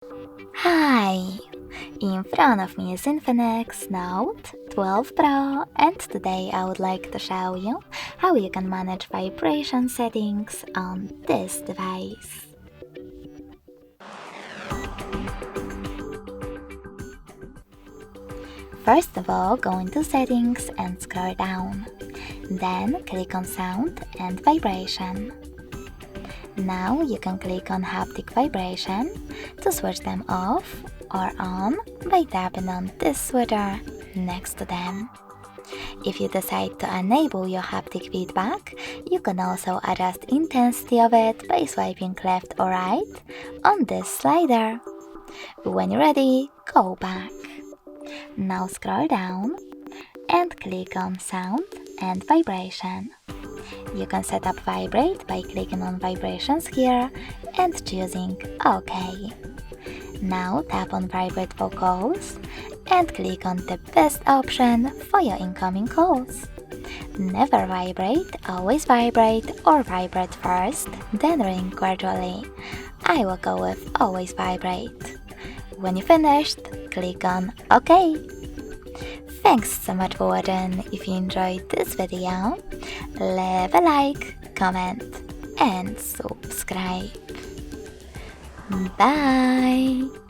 Hi! In front of me is Infinix Note 12 Pro, and today I would like to show you how you can manage vibration settings on this device. First of all, go into Settings and scroll down. Then click on Sound and Vibration. Now you can click on Haptic Vibration to switch them off or on by tapping on this switcher next to them. If you decide to enable your haptic feedback, you can also adjust intensity of it by swiping left or right on this slider. When you're ready, go back. Now scroll down and click on Sound and Vibration. You can set up Vibrate by clicking on Vibrations here and choosing OK. Now tap on Vibrate for calls and click on the best option for your incoming calls. Never vibrate, always vibrate, or vibrate first, then ring gradually. I will go with always vibrate. When you finished, click on OK. Thanks so much for watching. If you enjoyed this video, leave a like, comment, and subscribe. Bye!